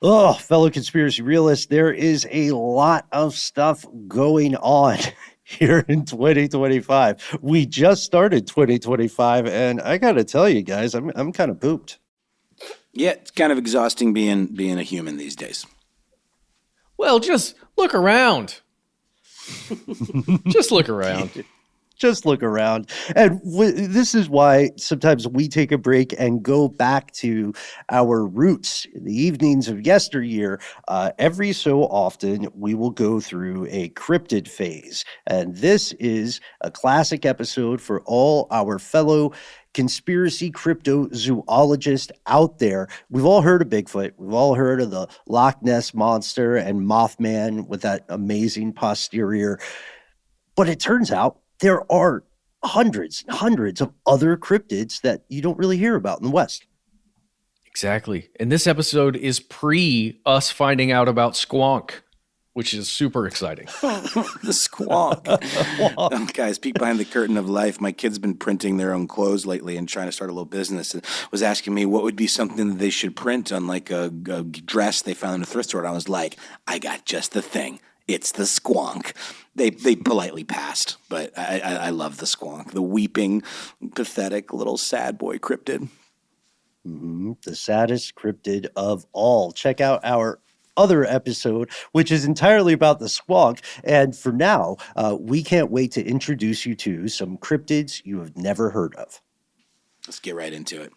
Oh, fellow conspiracy realists, there is a lot of stuff going on here in 2025. We just started 2025, and I got to tell you guys, I'm kind of pooped. Yeah, it's kind of exhausting being a human these days. Well, just look around. Just look around. Just look around. And this is why sometimes we take a break and go back to our roots. In the evenings of yesteryear, every so often, we will go through a cryptid phase. And this is a classic episode for all our fellow conspiracy cryptozoologists out there. We've all heard of Bigfoot. We've all heard of the Loch Ness Monster and Mothman with that amazing posterior. But it turns out there are hundreds and hundreds of other cryptids that you don't really hear about in the West. Exactly. And this episode is pre us finding out about squonk, which is super exciting. The squonk. Oh, guys, peek behind the curtain of life. My kid's been printing their own clothes lately and trying to start a little business, and was asking me what would be something that they should print on like a dress they found in a thrift store. And I was like, I got just the thing. It's the squonk. They politely passed, but I love the squonk. The weeping, pathetic little sad boy cryptid. Mm-hmm. The saddest cryptid of all. Check out our other episode, which is entirely about the squonk. And for now, we can't wait to introduce you to some cryptids you have never heard of. Let's get right into it.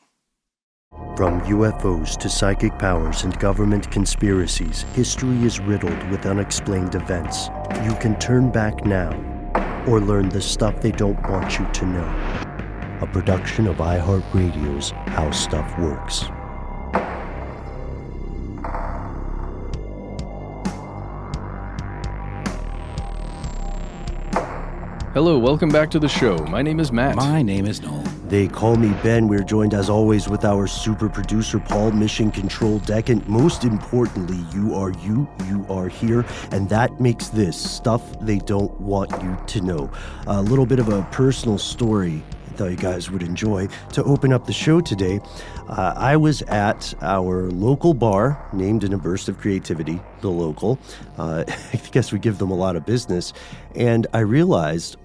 From UFOs to psychic powers and government conspiracies, history is riddled with unexplained events. You can turn back now or learn the stuff they don't want you to know. A production of iHeartRadio's How Stuff Works. Hello, welcome back to the show. My name is Matt. My name is Noel. They call me Ben. We're joined as always with our super producer, Paul, Mission Control Deck. And most importantly, you are here. And that makes this stuff they don't want you to know. A little bit of a personal story I thought you guys would enjoy. To open up the show today, I was at our local bar, named in a burst of creativity, The Local. I guess we give them a lot of business. And I realized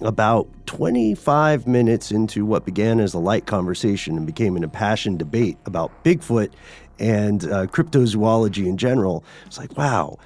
about 25 minutes into what began as a light conversation and became an impassioned debate about Bigfoot and cryptozoology in general, it's like, wow,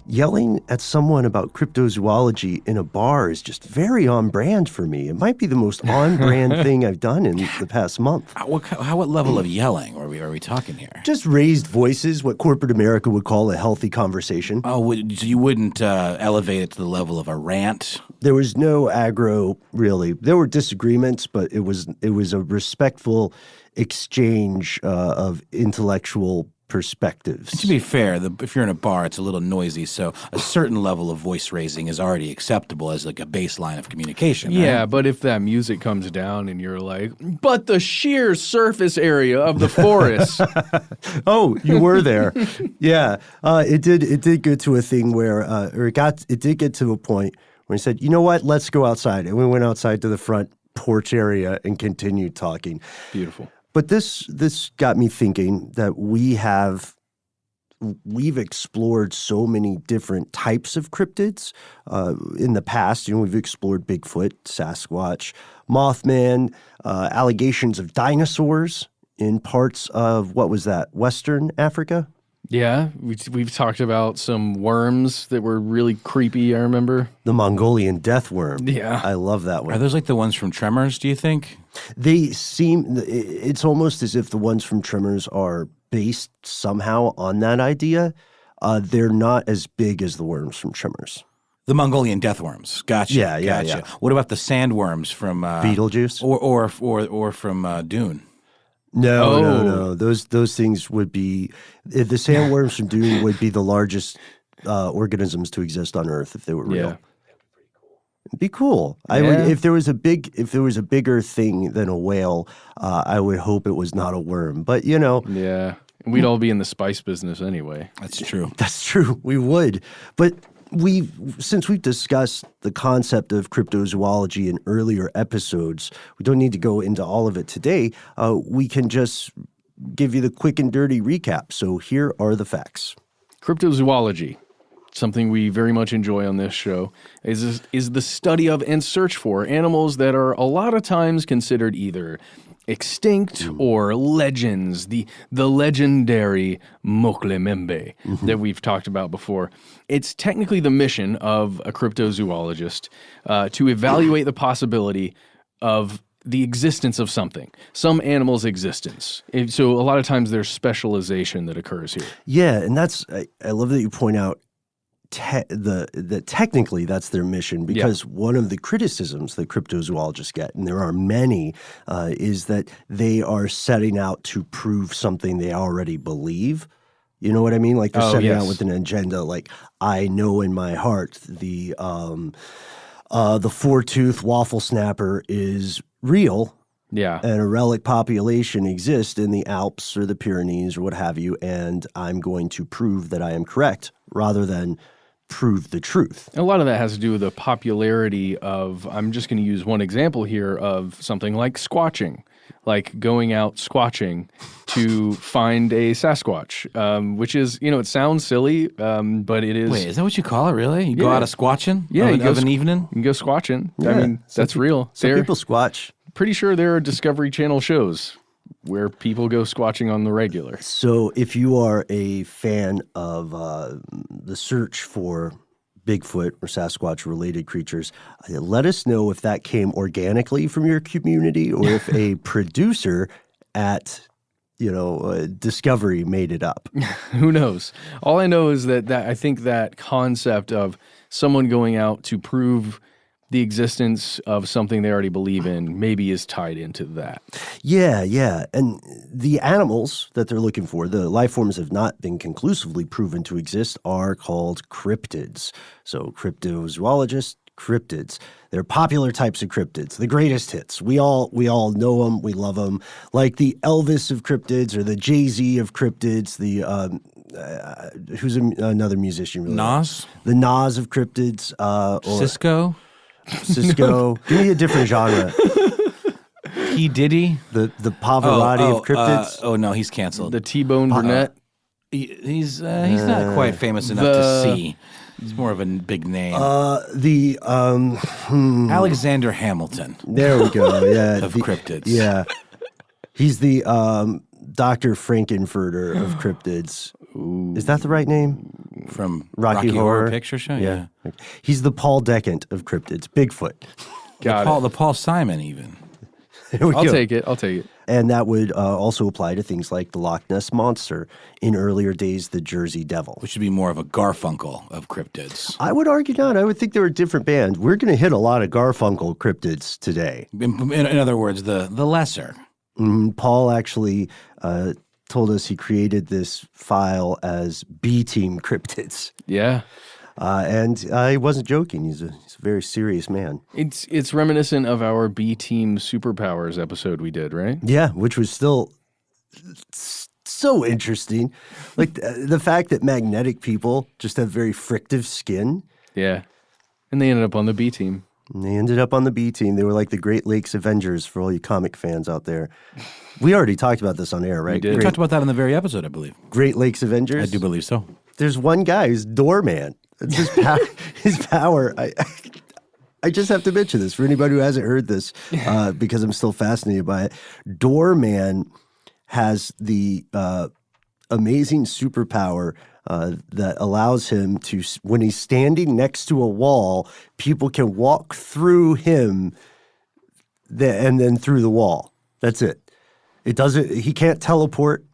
yelling at someone about cryptozoology in a bar is just very on brand for me. It might be the most on brand thing I've done in the past month. What level of yelling are we talking here? Just raised voices, what corporate America would call a healthy conversation. Oh, so you wouldn't elevate it to the level of a rant? There was no aggro, really. There were disagreements, but it was a respectful exchange of intellectual perspectives. To be fair, if you're in a bar, it's a little noisy, so a certain level of voice raising is already acceptable as like a baseline of communication. Yeah, right? but if that music comes down and you're like, but the sheer surface area of the forest. Oh, you were there. Yeah, it did get to a thing where, it did get to a point where he said, you know what, let's go outside. And we went outside to the front porch area and continued talking. Beautiful. But this got me thinking that we've explored so many different types of cryptids in the past. You know, we've explored Bigfoot, Sasquatch, Mothman, allegations of dinosaurs in parts of, what was that, Western Africa? Yeah, we've talked about some worms that were really creepy, I remember. The Mongolian death worm. Yeah. I love that one. Are those like the ones from Tremors, do you think? It's almost as if the ones from Tremors are based somehow on that idea. They're not as big as the worms from Tremors. The Mongolian death worms. Gotcha. Yeah. What about the sandworms from Beetlejuice? Or from Dune? No. Those things would be the sandworms from Dune would be the largest organisms to exist on Earth if they were real. Yeah. It'd be cool. I would, if there was a bigger thing than a whale, I would hope it was not a worm. But you know, yeah, we'd all be in the spice business anyway. That's true. That's true. We would. But since we've discussed the concept of cryptozoology in earlier episodes, we don't need to go into all of it today. We can just give you the quick and dirty recap. So here are the facts. Cryptozoology, something we very much enjoy on this show, is the study of and search for animals that are a lot of times considered either extinct or legends, the legendary Mokle-Membe that we've talked about before. It's technically the mission of a cryptozoologist to evaluate the possibility of the existence of something, some animal's existence. So a lot of times there's specialization that occurs here. Yeah, and I love that you point out that technically that's their mission, because one of the criticisms that cryptozoologists get, and there are many, is that they are setting out to prove something they already believe. You know what I mean? Like they're setting out with an agenda. Like, I know in my heart the four-tooth waffle snapper is real. Yeah. And a relic population exists in the Alps or the Pyrenees or what have you, and I'm going to prove that I am correct rather than prove the truth. A lot of that has to do with the popularity of, I'm just going to use one example here of something like squatching, like going out squatching to find a Sasquatch, which is, it sounds silly, but it is. Wait, is that what you call it, really? You go out of squatching? Yeah. Of an evening? You can go squatching. Yeah, I mean, that's real. Some people squatch. Pretty sure there are Discovery Channel shows where people go squatching on the regular. So if you are a fan of the search for Bigfoot or Sasquatch-related creatures, let us know if that came organically from your community or if a producer at Discovery made it up. Who knows? All I know is that I think that concept of someone going out to prove the existence of something they already believe in maybe is tied into that. Yeah. And the animals that they're looking for, the life forms have not been conclusively proven to exist, are called cryptids. So cryptozoologists, cryptids. They're popular types of cryptids, the greatest hits. We all know them, we love them. Like the Elvis of cryptids or the Jay-Z of cryptids, the who's another musician? Really? Nas? The Nas of cryptids. Or Cisco? Give me a different genre. P. Diddy? The Pavarotti of cryptids. No, he's canceled. The T-Bone Burnett. He's not quite famous enough to see. He's more of a big name. Alexander Hamilton. There we go. Yeah, of cryptids. Yeah, he's the Dr. Frankenfurter of cryptids. Ooh. Is that the right name? From Rocky Horror Picture Show? Yeah. He's the Paul Decant of cryptids. Bigfoot. The Paul Simon even. I'll take it. And that would also apply to things like the Loch Ness Monster, in earlier days, the Jersey Devil. Which would be more of a Garfunkel of cryptids. I would argue not. I would think they were a different band. We're going to hit a lot of Garfunkel cryptids today. In other words, the lesser. Paul actually told us he created this file as B-Team cryptids. Yeah. And he wasn't joking. He's a very serious man. It's reminiscent of our B-Team Superpowers episode we did, right? Yeah, which was still so interesting. Like the fact that magnetic people just have very frictive skin. Yeah. And they ended up on the B-Team. They ended up on the B-Team. They were like the Great Lakes Avengers for all you comic fans out there. We already talked about this on air, right? We did. We talked about that in the very episode, I believe. Great Lakes Avengers? I do believe so. There's one guy who's Doorman. It's his power. I just have to mention this for anybody who hasn't heard this because I'm still fascinated by it. Doorman has the amazing superpower that allows him to, when he's standing next to a wall, people can walk through him and then through the wall. That's it. He can't teleport.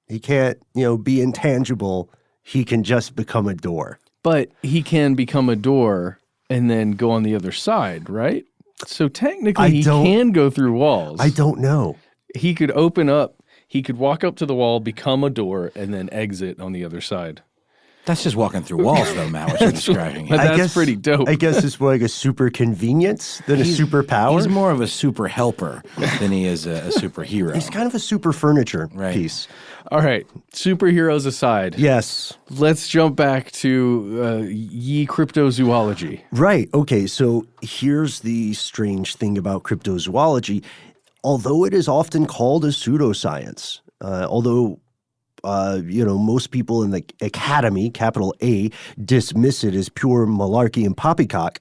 He can't, be intangible. He can just become a door. But he can become a door and then go on the other side, right? So technically he can go through walls. I don't know. He could open up. He could walk up to the wall, become a door, and then exit on the other side. That's just walking through walls, though, Matt, what you're describing. But that's pretty dope. I guess it's more like a super convenience than a superpower. He's more of a super helper than he is a superhero. He's kind of a super furniture piece. All right, superheroes aside. Yes. Let's jump back to ye cryptozoology. Right. Okay, so here's the strange thing about cryptozoology. Although it is often called a pseudoscience, although most people in the academy, capital A, dismiss it as pure malarkey and poppycock,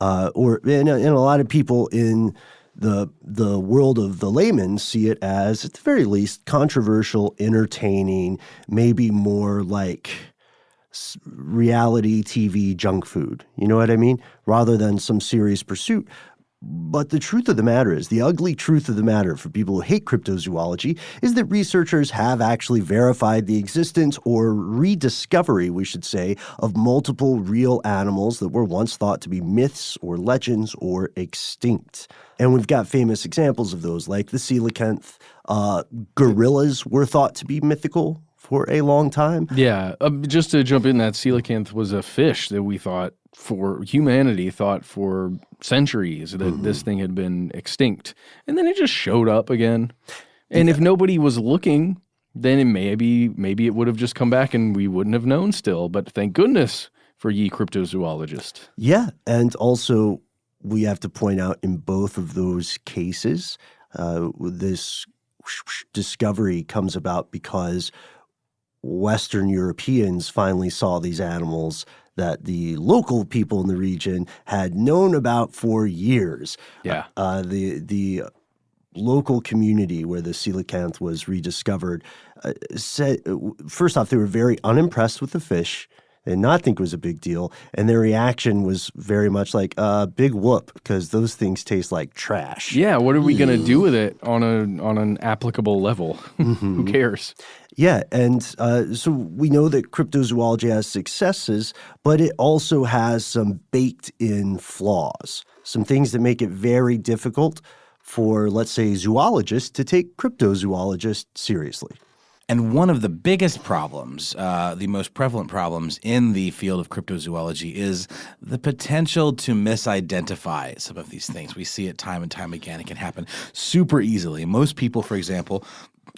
and a lot of people in the world of the layman see it as, at the very least, controversial, entertaining, maybe more like reality TV junk food. You know what I mean? Rather than some serious pursuit. But the truth of the matter is, the ugly truth of the matter for people who hate cryptozoology is that researchers have actually verified the existence, or rediscovery, we should say, of multiple real animals that were once thought to be myths or legends or extinct. And we've got famous examples of those, like the coelacanth. Gorillas were thought to be mythical for a long time. Yeah, just to jump in, that coelacanth was a fish that humanity thought for centuries that this thing had been extinct. And then it just showed up again. And if nobody was looking, then maybe it would have just come back and we wouldn't have known still. But thank goodness for ye cryptozoologist. Yeah, and also we have to point out in both of those cases, this discovery comes about because Western Europeans finally saw these animals that the local people in the region had known about for years. Yeah. The local community where the coelacanth was rediscovered said, first off, they were very unimpressed with the fish and not think it was a big deal. And their reaction was very much like, big whoop, because those things taste like trash. Yeah, what are we going to do with it on an applicable level? Who cares? Yeah, and so we know that cryptozoology has successes, but it also has some baked-in flaws, some things that make it very difficult for, let's say, zoologists to take cryptozoologists seriously. And one of the biggest problems, the most prevalent problems in the field of cryptozoology is the potential to misidentify some of these things. We see it time and time again. It can happen super easily. Most people, for example,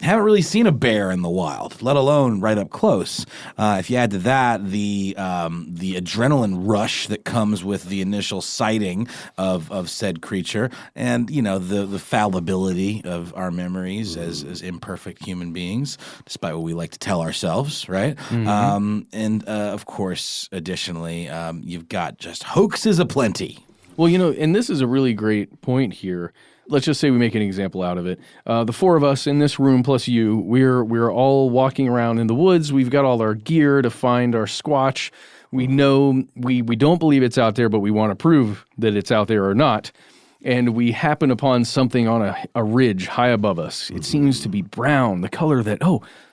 haven't really seen a bear in the wild, let alone right up close. If you add to that the adrenaline rush that comes with the initial sighting of said creature, and the fallibility of our memories as imperfect human beings, despite what we like to tell ourselves, right? And of course, additionally, you've got just hoaxes aplenty. Well, and this is a really great point here. Let's just say we make an example out of it. The four of us in this room plus you, we're all walking around in the woods. We've got all our gear to find our squatch. We know we don't believe it's out there, but we want to prove that it's out there or not. And we happen upon something on a ridge high above us. It seems to be brown, the color that,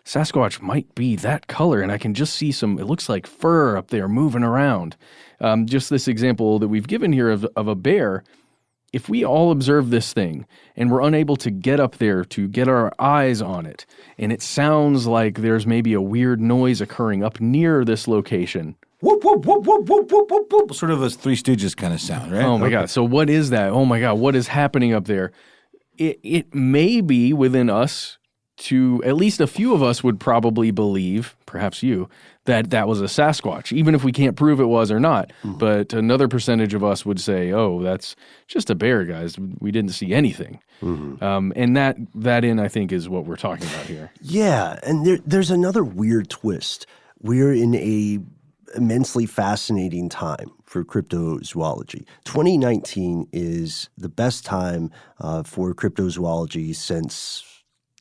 Sasquatch might be that color. And I can just see it looks like fur up there moving around. Just this example that we've given here of a bear. If we all observe this thing and we're unable to get up there to get our eyes on it, and it sounds like there's maybe a weird noise occurring up near this location. Whoop, whoop, whoop, whoop, whoop, whoop, whoop, whoop. Sort of a Three Stooges kind of sound, right? Oh, my God. So what is that? Oh, my God. What is happening up there? It may be within us to, at least a few of us would probably believe, perhaps you, that was a Sasquatch, even if we can't prove it was or not. But another percentage of us would say, that's just a bear, guys. We didn't see anything. And that I think, is what we're talking about here. Yeah, and there's another weird twist. We're in a immensely fascinating time for cryptozoology. 2019 is the best time for cryptozoology since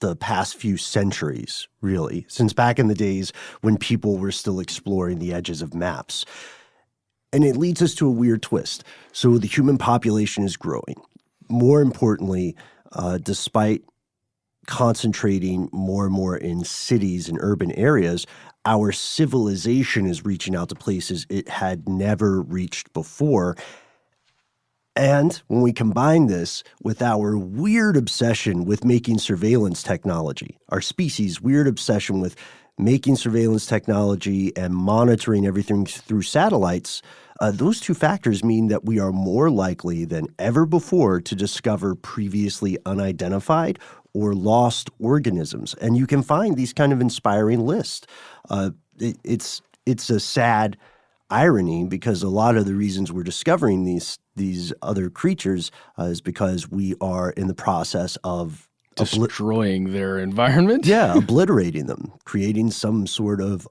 the past few centuries, really, since back in the days when people were still exploring the edges of maps. And it leads us to a weird twist. So the human population is growing. More importantly, despite concentrating more and more in cities and urban areas, our civilization is reaching out to places it had never reached before. And when we combine this with our weird obsession with making surveillance technology, our species' weird obsession with making surveillance technology and monitoring everything through satellites, those two factors mean that we are more likely than ever before to discover previously unidentified or lost organisms. And you can find these kind of inspiring lists. It's a sad irony, because a lot of the reasons we're discovering these other creatures is because we are in the process of destroying their environment. Yeah, obliterating them, creating some sort of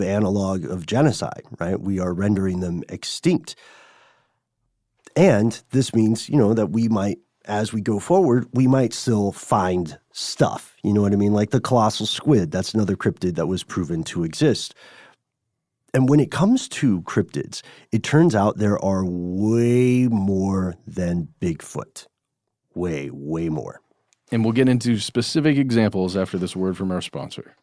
analog of genocide, right? We are rendering them extinct. And this means, that we might, as we go forward, we might still find stuff. You know what I mean? Like the colossal squid, that's another cryptid that was proven to exist. And when it comes to cryptids, it turns out there are way more than Bigfoot. Way, way more. And we'll get into specific examples after this word from our sponsor.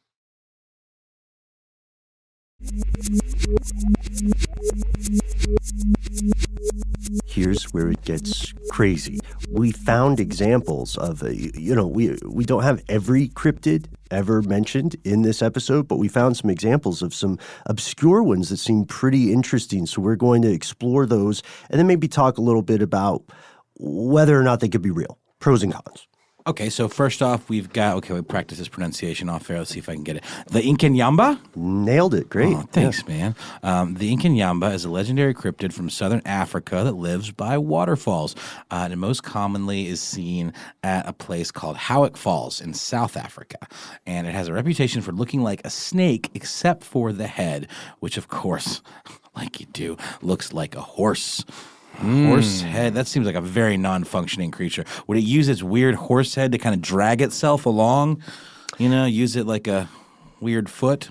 Here's where it gets crazy. We found examples of, we don't have every cryptid ever mentioned in this episode, but we found some examples of some obscure ones that seem pretty interesting. So we're going to explore those and then maybe talk a little bit about whether or not they could be real, pros and cons. Okay, so first off, we practice this pronunciation off air. Let's see if I can get it. The Incan yamba? Nailed it. Great. Oh, thanks, man. The Incan yamba is a legendary cryptid from southern Africa that lives by waterfalls and most commonly is seen at a place called Howick Falls in South Africa. And it has a reputation for looking like a snake except for the head, which, of course, like you do, looks like a horse. Horse head, that seems like a very non-functioning creature. Would it use its weird horse head to kind of drag itself along? Use it like a weird foot?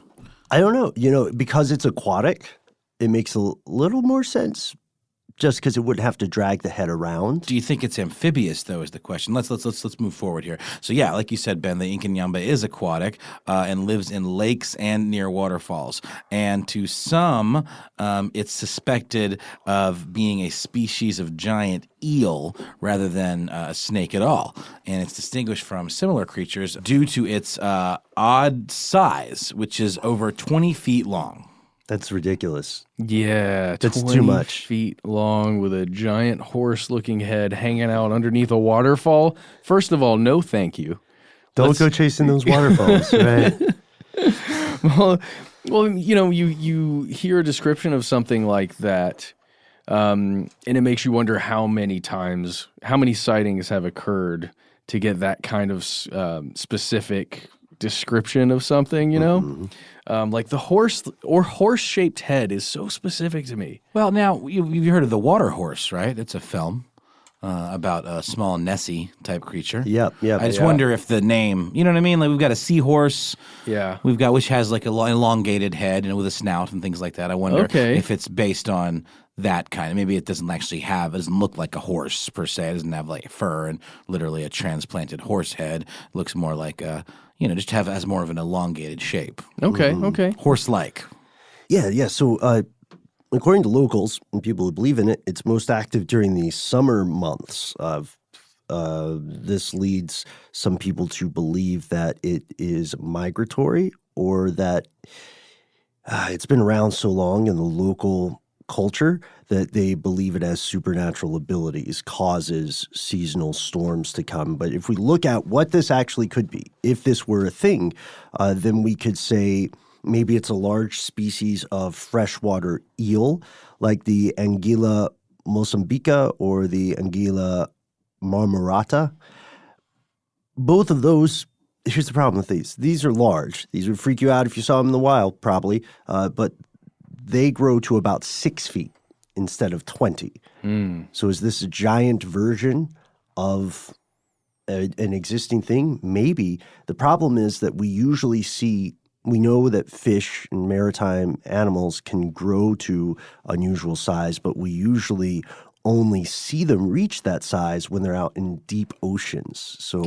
I don't know. Because it's aquatic, it makes a little more sense just because it wouldn't have to drag the head around. Do you think it's amphibious, though, is the question. Let's move forward here. So, yeah, like you said, Ben, the Incan yamba is aquatic and lives in lakes and near waterfalls. And to some, it's suspected of being a species of giant eel rather than a snake at all. And it's distinguished from similar creatures due to its odd size, which is over 20 feet long. That's ridiculous. Yeah, that's 20 too much. Feet long with a giant horse-looking head hanging out underneath a waterfall. First of all, no thank you. Don't go chasing those waterfalls, right? Well, you hear a description of something like that, and it makes you wonder how many sightings have occurred to get that kind of specific description of something, Mm-hmm. Like the horse-shaped head is so specific to me. Well, now, you've heard of the water horse, right? It's a film about a small Nessie-type creature. Yep. I just wonder if the name, you know what I mean? Like we've got a seahorse, which has like an elongated head and with a snout and things like that. I wonder if it's based on that kind of, maybe it doesn't look like a horse per se. It doesn't have like fur and literally a transplanted horse head. It looks more like has more of an elongated shape. Okay. Horse-like. Yeah. So according to locals and people who believe in it, it's most active during the summer months. This leads some people to believe that it is migratory or that it's been around so long in the local culture that they believe it has supernatural abilities, causes seasonal storms to come. But if we look at what this actually could be, if this were a thing, then we could say maybe it's a large species of freshwater eel like the Anguilla mosambica or the Anguilla marmorata. Both of those, here's the problem with these. These are large. These would freak you out if you saw them in the wild, probably. But they grow to about 6 feet instead of 20. So is this a giant version of an existing thing? Maybe. The problem is that we know that fish and maritime animals can grow to unusual size, but we usually only see them reach that size when they're out in deep oceans. So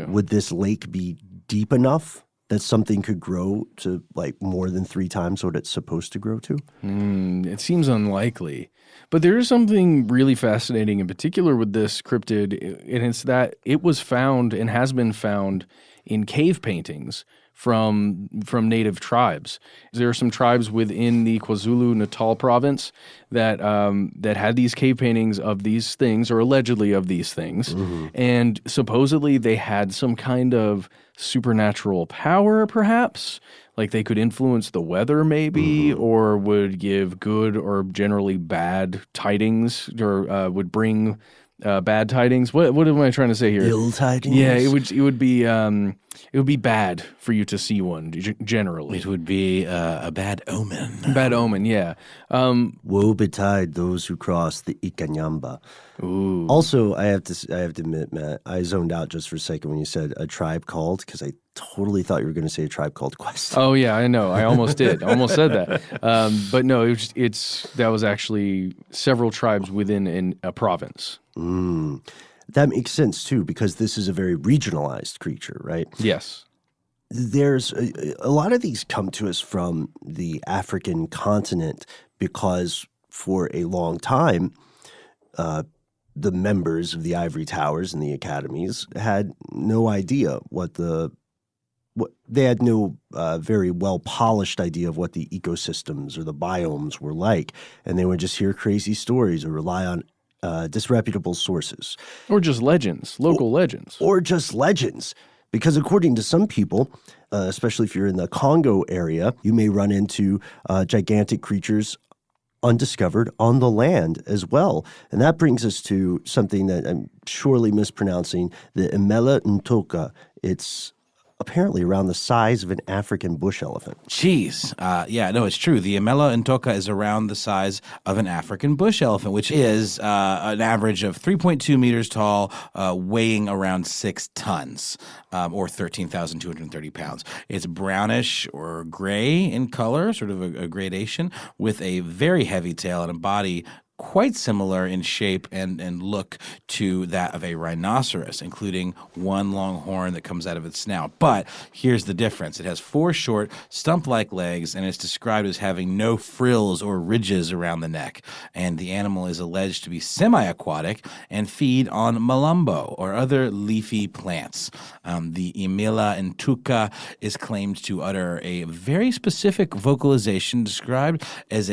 would this lake be deep enough that something could grow to like more than 3 times what it's supposed to grow to? It seems unlikely. But there is something really fascinating in particular with this cryptid, and it's that it was found and has been found in cave paintings from native tribes. There are some tribes within the KwaZulu-Natal province that had these cave paintings of these things, or allegedly of these things, and supposedly they had some kind of supernatural power, perhaps, like they could influence the weather maybe, or would give good or generally bad tidings, or would bring bad tidings. What am I trying to say here? Ill tidings. Yeah, it would be bad for you to see one generally. It would be a bad omen. Bad omen, yeah. Woe betide those who cross the Yamba. Ooh. Also, I have to admit, Matt, I zoned out just for a second when you said a tribe called, because I totally thought you were going to say a tribe called Quest. Oh yeah, I know. I almost did. I almost said that. But no, that was actually several tribes within a province. That makes sense too, because this is a very regionalized creature, right? Yes. There's a lot of these come to us from the African continent because for a long time, the members of the ivory towers and the academies had no idea they had no very well polished idea of what the ecosystems or the biomes were like, and they would just hear crazy stories or rely on disreputable sources. Or just legends, local legends. Or just legends. Because according to some people, especially if you're in the Congo area, you may run into gigantic creatures undiscovered on the land as well. And that brings us to something that I'm surely mispronouncing, the emela-ntouka. It's apparently around the size of an African bush elephant. Jeez. Yeah, no, it's true. The emela-ntouka is around the size of an African bush elephant, which is an average of 3.2 meters tall, weighing around 6 tons, or 13,230 pounds. It's brownish or gray in color, sort of a gradation, with a very heavy tail and a body quite similar in shape and look to that of a rhinoceros, including one long horn that comes out of its snout. But here's the difference. It has 4 short, stump-like legs, and it's described as having no frills or ridges around the neck. And the animal is alleged to be semi-aquatic and feed on malumbo, or other leafy plants. The emela-ntouka is claimed to utter a very specific vocalization described as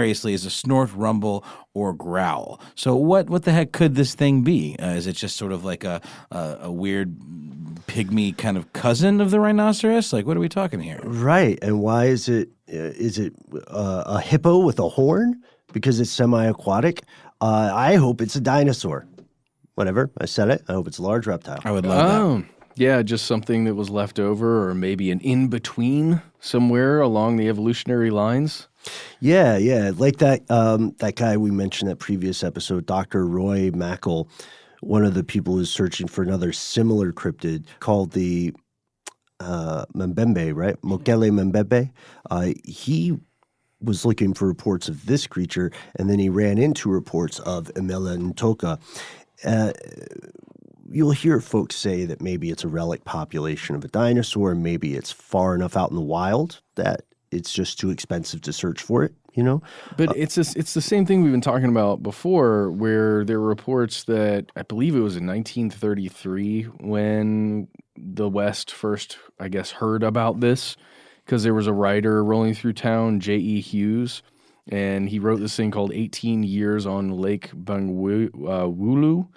variously as a snort, rumble, or growl. So what the heck could this thing be? Is it just sort of like a weird pygmy kind of cousin of the rhinoceros? Like, what are we talking here? Right. And why is it a hippo with a horn? Because it's semi-aquatic? I hope it's a dinosaur. Whatever. I said it. I hope it's a large reptile. I would love that. Yeah, just something that was left over, or maybe an in-between somewhere along the evolutionary lines. Yeah. Like that guy we mentioned in that previous episode, Dr. Roy Mackle, one of the people who's searching for another similar cryptid called the Mbembe, right? Mokele Mbembe. He was looking for reports of this creature, and then he ran into reports of emela-ntouka. You'll hear folks say that maybe it's a relic population of a dinosaur, maybe it's far enough out in the wild that it's just too expensive to search for it, you know? But it's the same thing we've been talking about before, where there were reports that, I believe it was in 1933 when the West first, I guess, heard about this, because there was a writer rolling through town, J.E. Hughes, and he wrote this thing called 18 Years on Lake Bangwelu.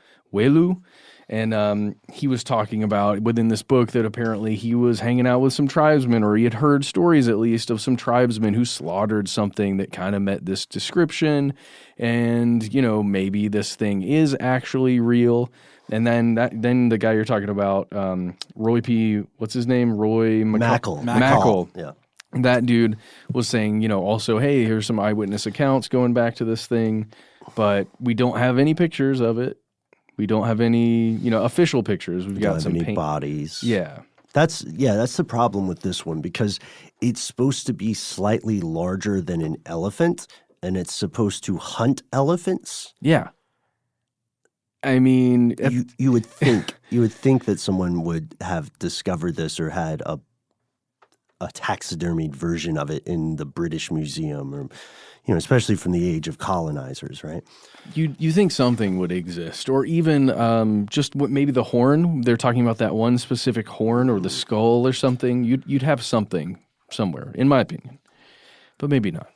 And he was talking about within this book that apparently he was hanging out with some tribesmen, or he had heard stories at least of some tribesmen who slaughtered something that kind of met this description. And, you know, maybe this thing is actually real. And then the guy you're talking about, Roy P., what's his name? Roy Mackle. Yeah. That dude was saying, you know, also, hey, here's some eyewitness accounts going back to this thing, but we don't have any pictures of it. We don't have any, you know, official pictures. We've got some bodies. Yeah. That's the problem with this one, because it's supposed to be slightly larger than an elephant, and it's supposed to hunt elephants. Yeah. I mean, you would think that someone would have discovered this or had a taxidermied version of it in the British Museum, or, you know, especially from the age of colonizers, right? You think something would exist, or even just maybe the horn. They're talking about that one specific horn, or the skull, or something. You'd have something somewhere, in my opinion, but maybe not.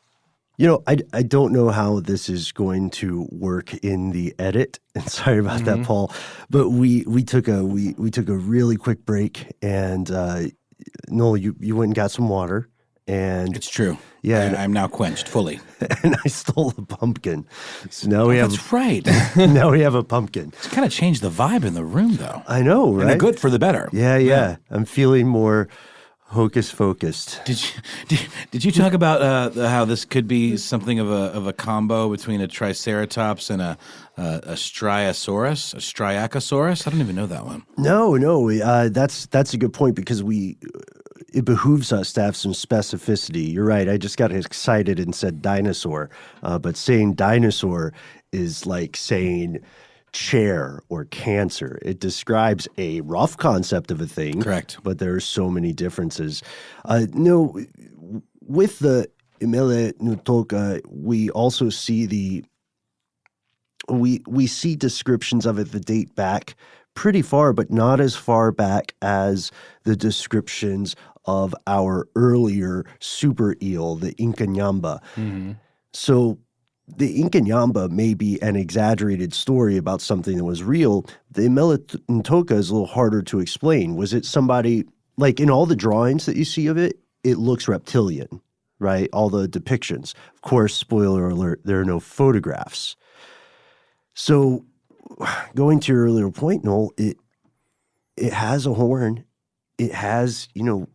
You know, I don't know how this is going to work in the edit, and sorry about that, Paul. But we took a really quick break, and Noel, you went and got some water, And It's true. Yeah. I'm now quenched fully. and I stole a pumpkin. So now we have That's right. now we have a pumpkin. It's kind of changed the vibe in the room, though. I know, right? And good for the better. Yeah. I'm feeling more hocus focused. Did you talk about how this could be something of a combo between a triceratops and a striacosaurus? I don't even know that one. No, that's a good point because it behooves us to have some specificity. You're right. I just got excited and said dinosaur, but saying dinosaur is like saying chair or cancer. It describes a rough concept of a thing. Correct. But there are so many differences. No, with the emela-ntouka, we also see we see descriptions of it that date back pretty far, but not as far back as the descriptions of our earlier super eel, the Incan yamba. Mm-hmm. So the Incan yamba may be an exaggerated story about something that was real. The emela-ntouka is a little harder to explain. Was it somebody, like in all the drawings that you see of it, it looks reptilian, right? All the depictions. Of course, spoiler alert, there are no photographs. So going to your earlier point, Noel, it has a horn. It has,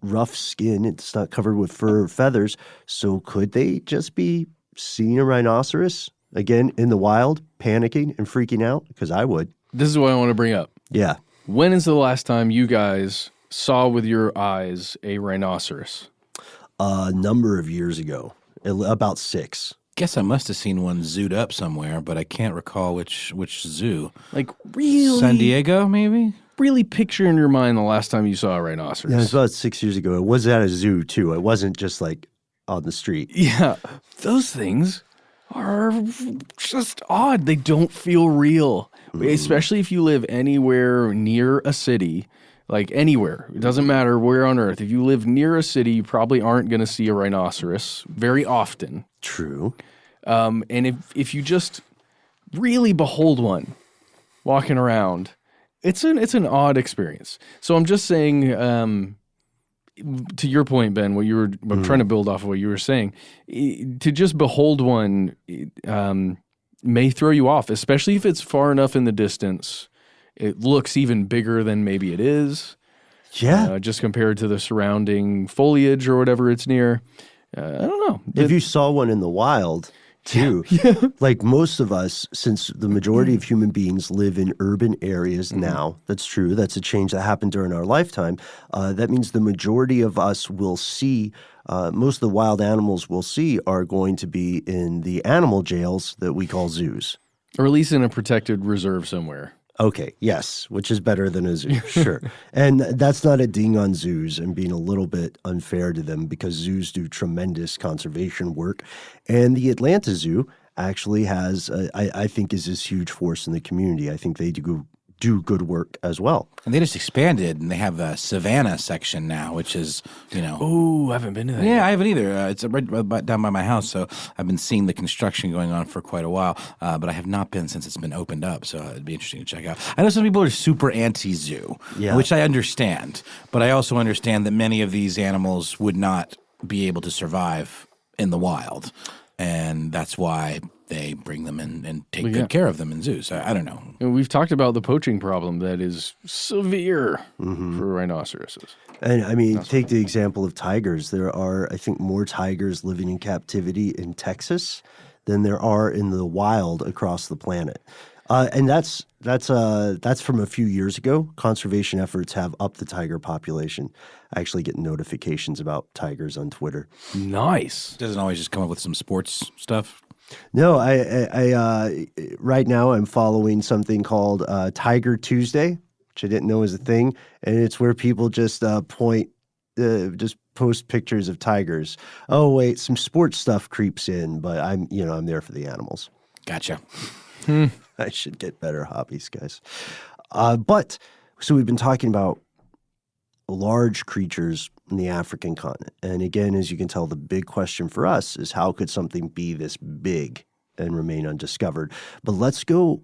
rough skin. It's not covered with fur or feathers. So could they just be seeing a rhinoceros, again, in the wild, panicking and freaking out? Because I would. This is what I want to bring up. Yeah. When is the last time you guys saw with your eyes a rhinoceros? A number of years ago, about 6. Guess I must have seen one zooed up somewhere, but I can't recall which zoo. Like really? San Diego, maybe? Really picture in your mind the last time you saw a rhinoceros. Yeah, it was about 6 years ago. It was at a zoo, too. It wasn't just like on the street. Yeah, those things are just odd. They don't feel real, especially if you live anywhere near a city, like anywhere. It doesn't matter where on earth. If you live near a city, you probably aren't going to see a rhinoceros very often. True. And if you just really behold one walking around, it's an odd experience. So I'm just saying, to your point, Ben, I'm trying to build off of what you were saying. To just behold one may throw you off, especially if it's far enough in the distance. It looks even bigger than maybe it is. Yeah. Just compared to the surrounding foliage or whatever it's near. I don't know. If you saw one in the wild, too, like most of us, since the majority of human beings live in urban areas now, that's true. That's a change that happened during our lifetime. That means the majority of us will see, most of the wild animals we'll see are going to be in the animal jails that we call zoos. Or at least in a protected reserve somewhere. Okay, yes, which is better than a zoo, sure. And that's not a ding on zoos and being a little bit unfair to them because zoos do tremendous conservation work. And the Atlanta Zoo actually has, I think, is this huge force in the community. I think they do good work as well. And they just expanded, and they have a Savannah section now, which is, Oh, I haven't been to that Yeah, yet. I haven't either. It's right down by my house, so I've been seeing the construction going on for quite a while, but I have not been since it's been opened up, so it'd be interesting to check out. I know some people are super anti-zoo, which I understand, but I also understand that many of these animals would not be able to survive in the wild, and that's why they bring them in and take good care of them in zoos. I don't know. And we've talked about the poaching problem that is severe for rhinoceroses. And I mean, take the example of tigers. There are, I think, more tigers living in captivity in Texas than there are in the wild across the planet. And that's from a few years ago. Conservation efforts have upped the tiger population. I actually get notifications about tigers on Twitter. Nice. Doesn't always just come up with some sports stuff. No, I right now I'm following something called Tiger Tuesday, which I didn't know was a thing, and it's where people just just post pictures of tigers. Oh wait, some sports stuff creeps in, but I'm there for the animals. Gotcha. I should get better hobbies, guys. But so we've been talking about large creatures in the African continent. And again, as you can tell, the big question for us is how could something be this big and remain undiscovered? But let's go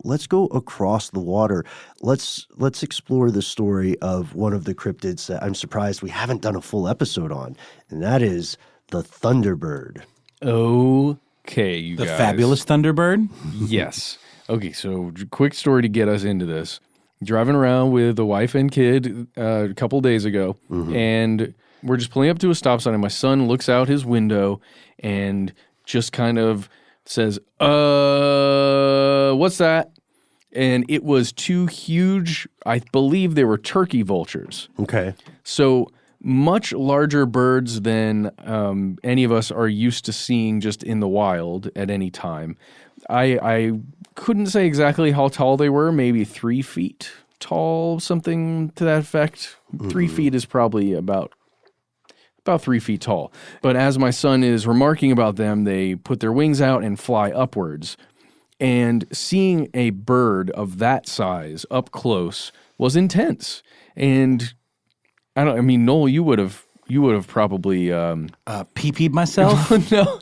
across the water. Let's explore the story of one of the cryptids that I'm surprised we haven't done a full episode on, and that is the Thunderbird. Okay, you The guys. fabulous Thunderbird? Yes. Okay, so quick story to get us into this. Driving around with a wife and kid a couple days ago, and we're just pulling up to a stop sign, and my son looks out his window and just kind of says, what's that? And it was two huge, I believe they were turkey vultures. Okay. So much larger birds than any of us are used to seeing just in the wild at any time. I couldn't say exactly how tall they were, maybe 3 feet tall, something to that effect. 3 feet is probably about 3 feet tall. But as my son is remarking about them, they put their wings out and fly upwards. And seeing a bird of that size up close was intense. And Noel, you would have probably Pee-peed myself? no,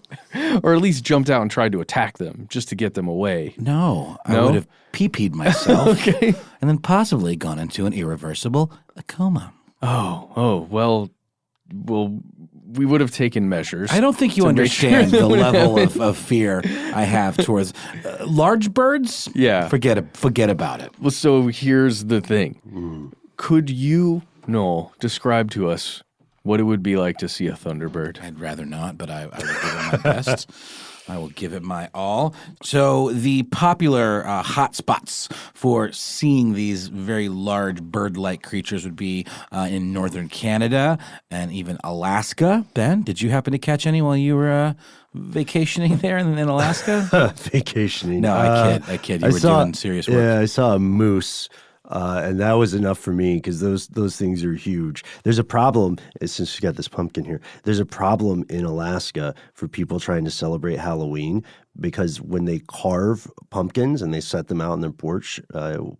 or at least jumped out and tried to attack them just to get them away. No, I No? would have pee-peed myself. Okay. And then possibly gone into an irreversible coma. Well, we would have taken measures. I don't think you to make sure understand that the would level happen. of fear I have towards large birds. Yeah. Forget about it. Well, so here's the thing. Could you, Noel, describe to us what it would be like to see a Thunderbird? I'd rather not, but I will give it my best. I will give it my all. So the popular hot spots for seeing these very large bird-like creatures would be in northern Canada and even Alaska. Ben, did you happen to catch any while you were vacationing there in Alaska? Vacationing. No, I kid. You were doing serious work. Yeah, I saw a moose. And that was enough for me because those things are huge. There's a problem, since we got this pumpkin here, there's a problem in Alaska for people trying to celebrate Halloween because when they carve pumpkins and they set them out on their porch,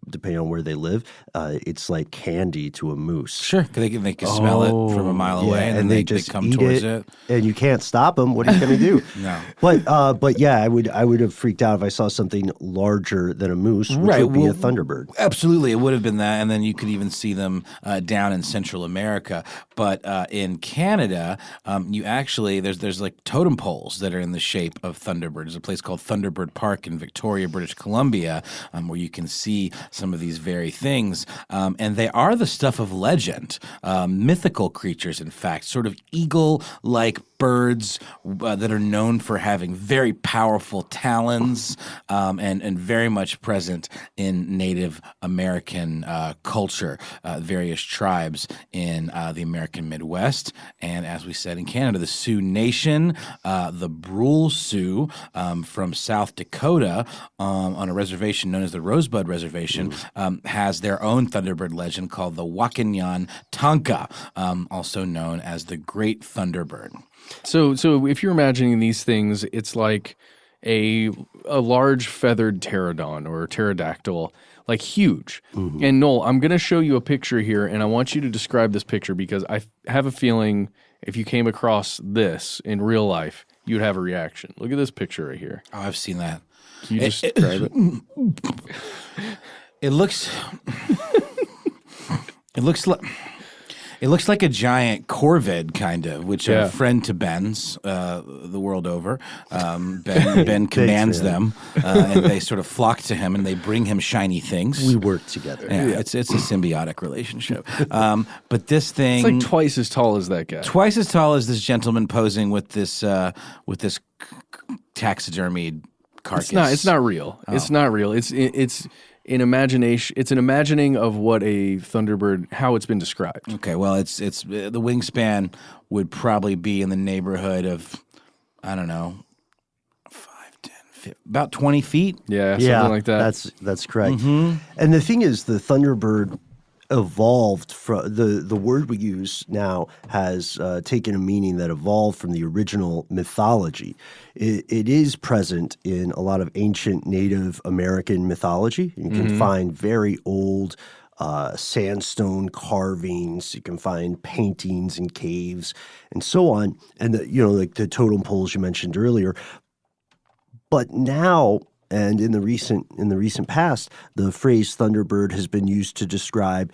depending on where they live, it's like candy to a moose. Sure, they can smell it from a mile away, and then they just come eat towards it. and you can't stop them. What are you going to do? No. But yeah, I would have freaked out if I saw something larger than a moose, which would be a Thunderbird. Absolutely, it would have been that, and then you could even see them down in Central America. But in Canada, you actually there's like totem poles that are in the shape of Thunderbird. There's a place called Thunderbird Park in Victoria, British Columbia, where you can see some of these very things, and they are the stuff of legend, mythical creatures. In fact, sort of eagle-like birds that are known for having very powerful talons, and very much present in Native American culture, various tribes in the American Midwest, and as we said in Canada, the Sioux Nation, the Brule Sioux from South Dakota on a reservation known as the Rosebud Reservation, has their own Thunderbird legend called the emela-ntouka, also known as the Great Thunderbird. So if you're imagining these things, it's like a large feathered pterodon or pterodactyl, like huge. And Noel, I'm going to show you a picture here, and I want you to describe this picture because I have a feeling if you came across this in real life, you'd have a reaction. Look at this picture right here. Oh, I've seen that. Can you describe it? It looks. It looks like a giant corvid, kind of, which a friend to Ben's the world over. Ben commands them, and they sort of flock to him, and they bring him shiny things. We work together. Yeah, it's a symbiotic relationship. But this thing, It's like twice as tall as that guy. twice as tall as this gentleman posing with this taxidermied carcass. It's not real. It's not real. It's an imagination. It's an imagining of what a Thunderbird, how it's been described. Okay, well, it's the wingspan would probably be in the neighborhood of, I don't know, 5, 10, 15, about 20 feet. Yeah, something like that. That's correct. And the thing is, the Thunderbird evolved from the word we use now has taken a meaning that evolved from the original mythology. It is present in a lot of ancient Native American mythology. You can find very old sandstone carvings. You can find paintings in caves and so on. And like the totem poles you mentioned earlier. But now, and in the recent past, the phrase Thunderbird has been used to describe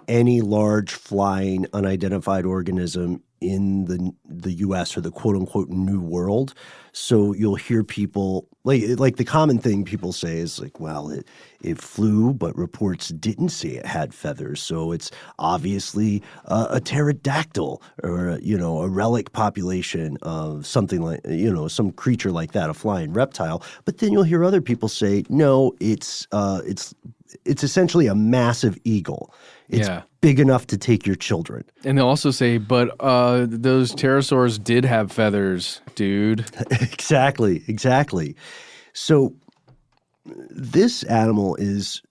any large flying unidentified organism in the U.S. or the quote-unquote New World. So you'll hear people, like the common thing people say is like, well, it flew, but reports didn't say it had feathers. So it's obviously a pterodactyl or, a relic population of something like, some creature like that, a flying reptile. But then you'll hear other people say, no, it's essentially a massive eagle. It's big enough to take your children. And they'll also say, but those pterosaurs did have feathers, dude. Exactly. So this animal this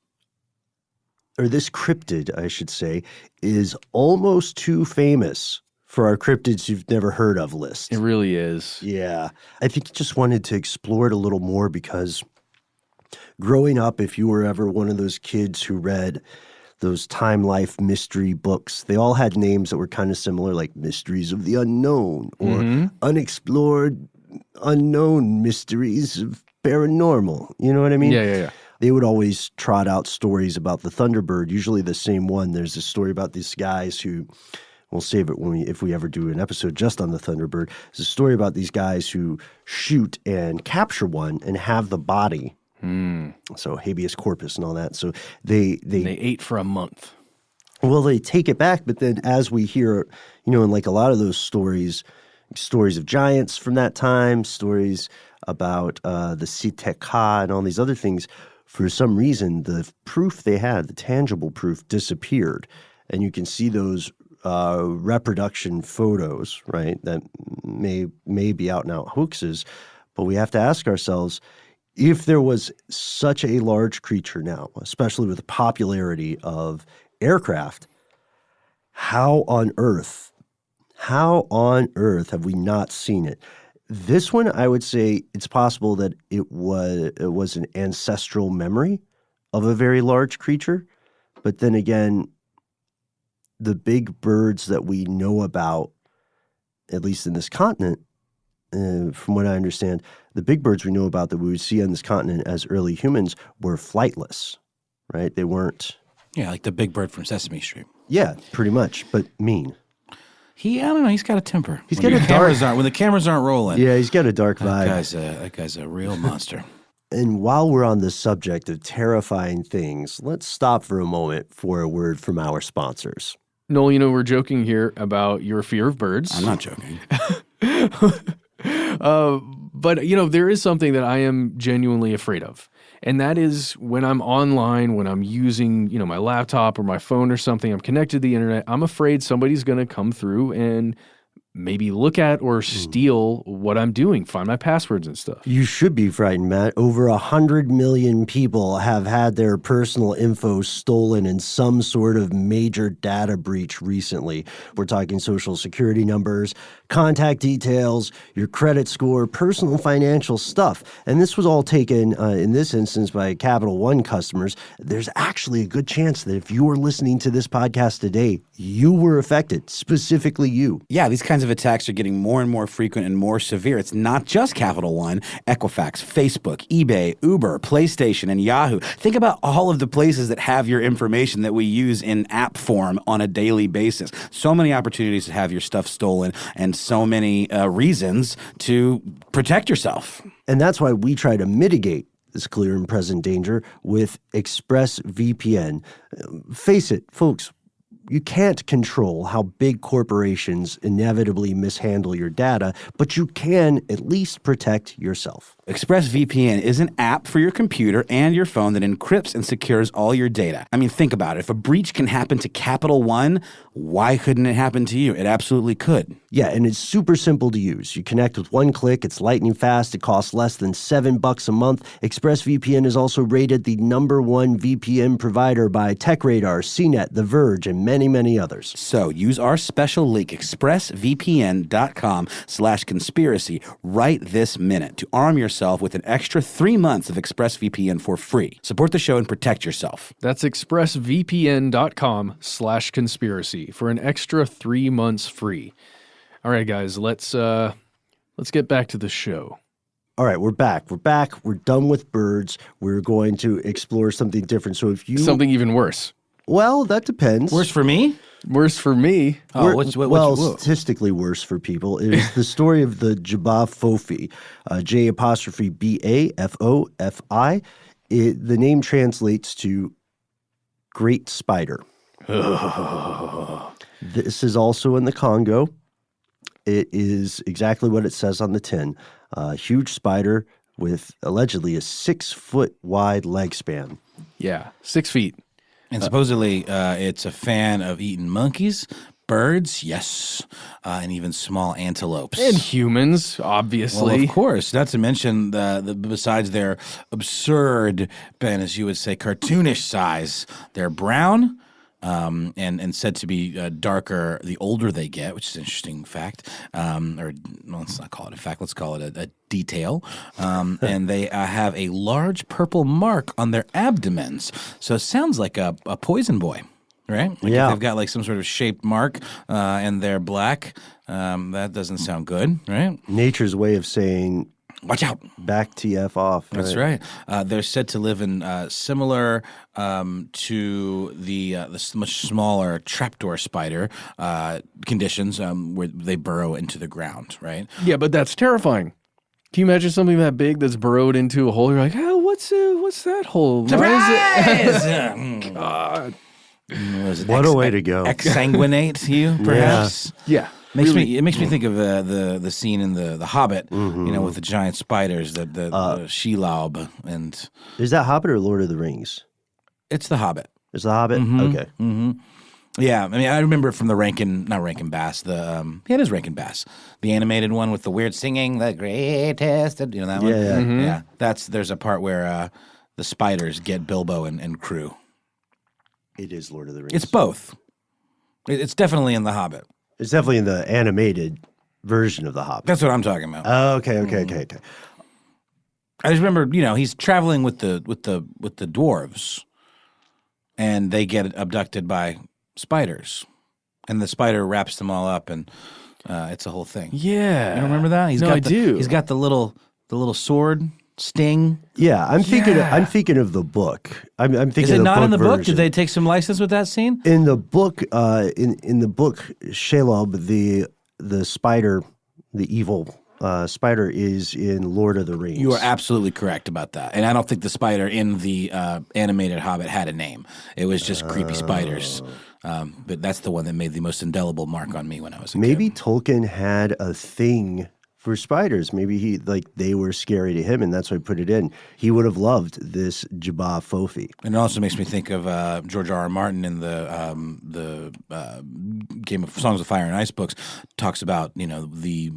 cryptid, I should say, is almost too famous for our cryptids you've never heard of list. It really is. Yeah. I think I just wanted to explore it a little more because growing up, if you were ever one of those kids who read those Time Life mystery books, they all had names that were kind of similar, like Mysteries of the Unknown or Unexplored Unknown Mysteries of Paranormal. You know what I mean? Yeah. They would always trot out stories about the Thunderbird, usually the same one. There's a story about these guys who, we'll save it if we ever do an episode just on the Thunderbird. There's a story about these guys who shoot and capture one and have the body. So habeas corpus and all that. So they ate for a month. Well, they take it back, but then as we hear, in like a lot of those stories of giants from that time, stories about the stdwytk and all these other things, for some reason, the proof they had, the tangible proof, disappeared. And you can see those reproduction photos, right, that may be out and out hoaxes. But we have to ask ourselves, if there was such a large creature now, especially with the popularity of aircraft, how on earth have we not seen it? This one, I would say it's possible that it was an ancestral memory of a very large creature. But then again, the big birds that we know about, at least in this continent, from what I understand, the big birds we know about that we would see on this continent as early humans were flightless, right? They weren't. Yeah, like the big bird from Sesame Street. Yeah, pretty much, but mean. I don't know. He's got a temper. He's got a dark. When the cameras aren't rolling. Yeah, he's got a dark vibe. That guy's a real monster. And while we're on the subject of terrifying things, let's stop for a moment for a word from our sponsors. Noel, we're joking here about your fear of birds. I'm not joking. But, there is something that I am genuinely afraid of. And that is when I'm online, when I'm using, my laptop or my phone or something, I'm connected to the internet, I'm afraid somebody's going to come through and maybe look at or steal what I'm doing, find my passwords and stuff. You should be frightened, Matt. Over 100 million people have had their personal info stolen in some sort of major data breach recently. We're talking social security numbers, contact details, your credit score, personal financial stuff. And this was all taken, in this instance, by Capital One customers. There's actually a good chance that if you are listening to this podcast today, you were affected, specifically you. Yeah, these kinds of attacks are getting more and more frequent and more severe. It's not just Capital One, Equifax, Facebook, eBay, Uber, PlayStation, and Yahoo. Think about all of the places that have your information that we use in app form on a daily basis. So many opportunities to have your stuff stolen and so many reasons to protect yourself. And that's why we try to mitigate this clear and present danger with ExpressVPN. Face it, folks, you can't control how big corporations inevitably mishandle your data, but you can at least protect yourself. ExpressVPN is an app for your computer and your phone that encrypts and secures all your data. I mean, think about it. If a breach can happen to Capital One, why couldn't it happen to you? It absolutely could. Yeah, and it's super simple to use. You connect with one click. It's lightning fast. It costs less than $7 a month. ExpressVPN is also rated the #1 VPN provider by TechRadar, CNET, The Verge, and many, many others. So use our special link, expressvpn.com/conspiracy, right this minute to arm yourself with an extra 3 months of ExpressVPN for free. Support the show and protect yourself. That's expressvpn.com/conspiracy for an extra 3 months free. All right, guys, let's get back to the show. All right, we're back. We're done with birds. We're going to explore something different. So if you something even worse. Well, that depends. Worse for me? Worse for me. Statistically worse for people is the story of the Jaba fofi, J'Bafofi. The name translates to great spider. This is also in the Congo. It is exactly what it says on the tin. Huge spider with allegedly a 6-foot wide leg span. Yeah, 6 feet. And supposedly it's a fan of eating monkeys, birds, yes, and even small antelopes. And humans, obviously. Well, of course. Not to mention, besides their absurd, Ben, as you would say, cartoonish size, they're brown. And said to be darker the older they get, which is an interesting fact. Let's not call it a fact. Let's call it a detail. And they have a large purple mark on their abdomens. So it sounds like a poison boy, right? Like if they've got like some sort of shaped mark and they're black. That doesn't sound good, right? Nature's way of saying, watch out. Back to F off. That's right. They're said to live in similar to the much smaller trapdoor spider conditions where they burrow into the ground, right? Yeah, but that's terrifying. Can you imagine something that big that's burrowed into a hole? You're like, oh, what's that hole? Surprise! God. What a way to go. Exsanguinate you, perhaps? Yeah. It makes me think of the scene in the Hobbit, with the giant spiders, the Shelob, and is that Hobbit or Lord of the Rings? It's the Hobbit. It's the Hobbit. Okay. Mm-hmm. Yeah, I mean, I remember it from the not Rankin Bass. It is Rankin Bass, the animated one with the weird singing, the greatest. You know that one? Yeah. Mm-hmm. Yeah. There's a part where the spiders get Bilbo and crew. It is Lord of the Rings. It's both. It's definitely in the Hobbit. It's definitely in the animated version of The Hobbit. That's what I'm talking about. Oh, okay. I just remember, he's traveling with the dwarves, and they get abducted by spiders, and the spider wraps them all up, and it's a whole thing. Yeah, you don't remember that? I do. He's got the little sword sting. Yeah, I'm thinking of the book. I'm thinking. Is it of the not book in the book? version. Did they take some license with that scene? In the book, in the book, Shelob, the spider, the evil spider, is in Lord of the Rings. You are absolutely correct about that, and I don't think the spider in the animated Hobbit had a name. It was just creepy spiders. But that's the one that made the most indelible mark on me when I was a kid. Maybe Tolkien had a thing for spiders. Maybe they were scary to him, and that's why he put it in. He would have loved this Jaba fofi. And it also makes me think of George R.R. Martin in the Game of Songs of Fire and Ice books. Talks about the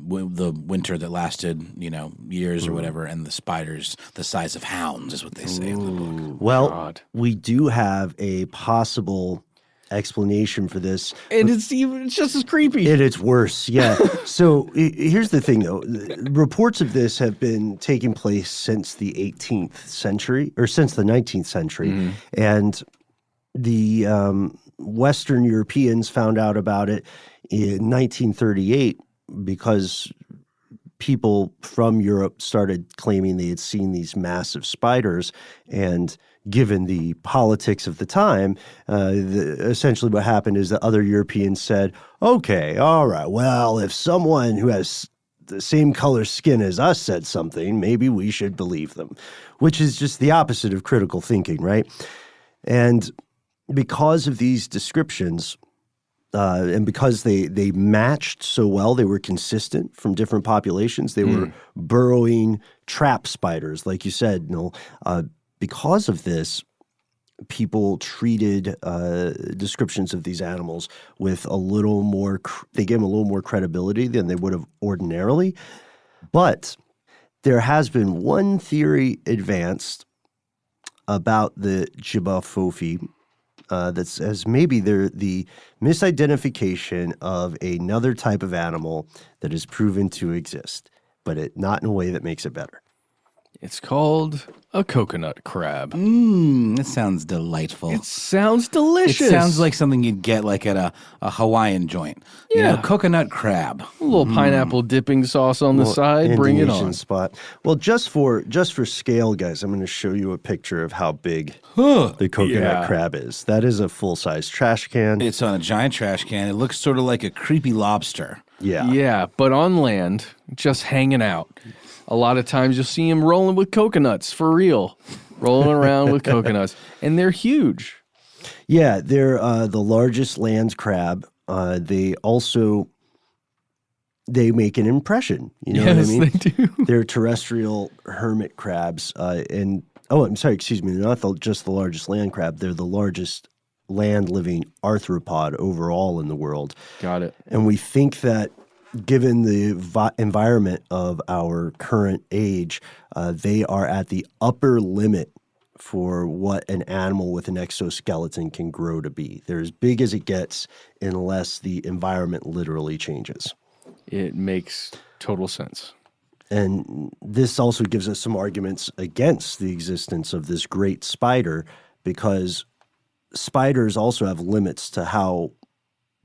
winter that lasted years or whatever, and the spiders the size of hounds is what they say in the book. Well, we do have a possible explanation for this. And it's just as creepy. It's worse, yeah. So here's the thing, though. Reports of this have been taking place since the 18th century, or since the 19th century. Mm-hmm. And the Western Europeans found out about it in 1938 because people from Europe started claiming they had seen these massive spiders, and given the politics of the time, essentially what happened is that other Europeans said, okay, all right, well, if someone who has the same color skin as us said something, maybe we should believe them, which is just the opposite of critical thinking, right? And because of these descriptions, and because they matched so well, they were consistent from different populations. They were burrowing trap spiders, like you said, Noel. Because of this, people treated descriptions of these animals with a little more, they gave them a little more credibility than they would have ordinarily. But there has been one theory advanced about the Jaba fofi that says maybe they're the misidentification of another type of animal that is proven to exist, but not in a way that makes it better. It's called a coconut crab. That sounds delightful. It sounds delicious. It sounds like something you'd get like at a Hawaiian joint. You Yeah. know, coconut crab. a little pineapple dipping sauce on the side. Bring it Indonesian on. spot. Well, just for scale, guys, I'm going to show you a picture of how big the coconut crab is. That is a full-size trash can. It's on a giant trash can. It looks sort of like a creepy lobster. Yeah. Yeah, but on land, just hanging out. A lot of times you'll see him rolling with coconuts, for real. Rolling around with coconuts. And they're huge. Yeah, they're the largest land crab. They make an impression. You know what I mean? They do. They're terrestrial hermit crabs. I'm sorry, excuse me. They're not just the largest land crab. They're the largest land-living arthropod overall in the world. Got it. And we think that given the environment of our current age, they are at the upper limit for what an animal with an exoskeleton can grow to be. They're as big as it gets unless the environment literally changes. It makes total sense. And this also gives us some arguments against the existence of this great spider, because spiders also have limits to how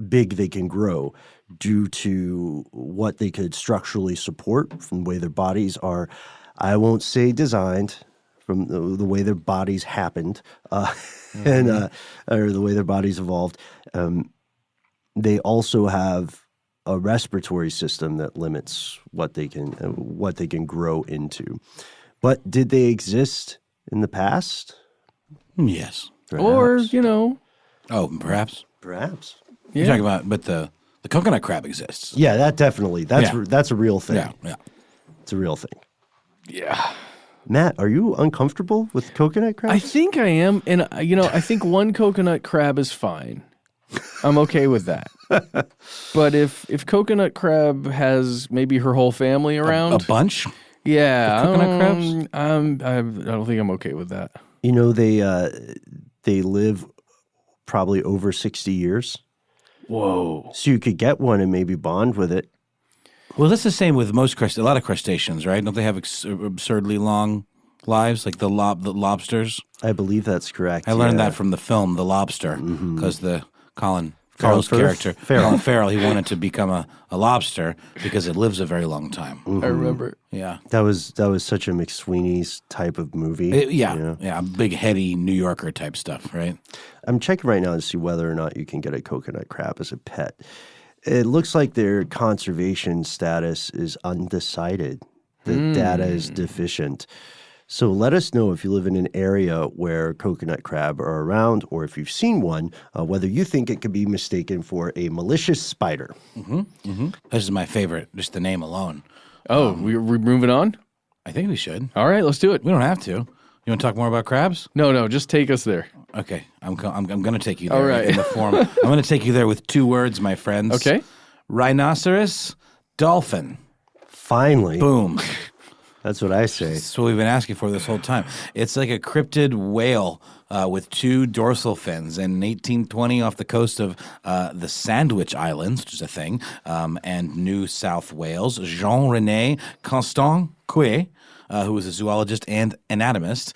big they can grow due to what they could structurally support from the way their bodies are, I won't say designed, from the way their bodies happened, and or the way their bodies evolved. They also have a respiratory system that limits what they can grow into. But did they exist in the past? Yes. Perhaps. Or, you know. Oh, perhaps. Perhaps. You're talking about, but the coconut crab exists. Yeah, that definitely. That's a real thing. Yeah. It's a real thing. Yeah. Matt, are you uncomfortable with coconut crabs? I think I am. And, I think one coconut crab is fine. I'm okay with that. But if coconut crab has maybe her whole family around. A bunch? Yeah. Of coconut crabs? I don't think I'm okay with that. You know, they live probably over 60 years. Whoa. So you could get one and maybe bond with it. Well, that's the same with a lot of crustaceans, right? Don't they have absurdly long lives, like the lobsters? I believe that's correct. I learned that from the film The Lobster, because the Colin Farrell's character, Farrell. Colin Farrell, he wanted to become a lobster because it lives a very long time. I remember. Yeah. That was such a McSweeney's type of movie. Yeah, big heady New Yorker type stuff, right? I'm checking right now to see whether or not you can get a coconut crab as a pet. It looks like their conservation status is undecided. The data is deficient. So let us know if you live in an area where coconut crab are around, or if you've seen one, whether you think it could be mistaken for a malicious spider. This is my favorite, just the name alone. Oh, we're moving on? I think we should. All right, let's do it. We don't have to. You want to talk more about crabs? No, just take us there. Okay, I'm going to take you there. All right. In the form. I'm going to take you there with two words, my friends. Okay. Rhinoceros, dolphin. Finally. Boom. That's what I say. That's what we've been asking for this whole time. It's like a cryptid whale with two dorsal fins. And in 1820, off the coast of the Sandwich Islands, which is a thing, and New South Wales, Jean-René Constant Coué, who was a zoologist and anatomist,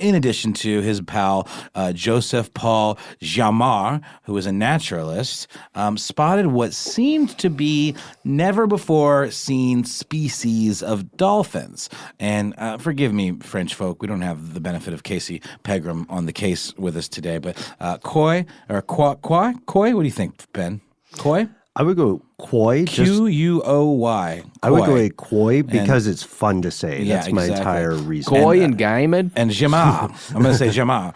in addition to his pal Joseph Paul Jamard, who was a naturalist, spotted what seemed to be never-before-seen species of dolphins. And forgive me, French folk, we don't have the benefit of Casey Pegram on the case with us today, but koi, what do you think, Ben? Koi? I would go koi. Q-U-O-Y. I would go a koi because it's fun to say. Yeah, That's my exactly. entire reason. Koi and Gaiman? And Jamar, I'm going to say Jamar,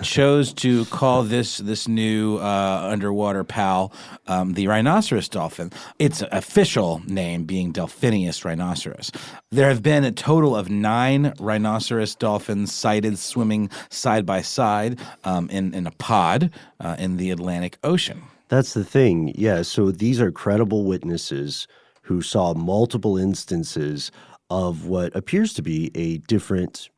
chose to call this new underwater pal the rhinoceros dolphin. Its official name being Delphinius rhinoceros. There have been a total of 9 rhinoceros dolphins sighted swimming side by side in a pod in the Atlantic Ocean. That's the thing. Yeah, so these are credible witnesses who saw multiple instances of what appears to be a different,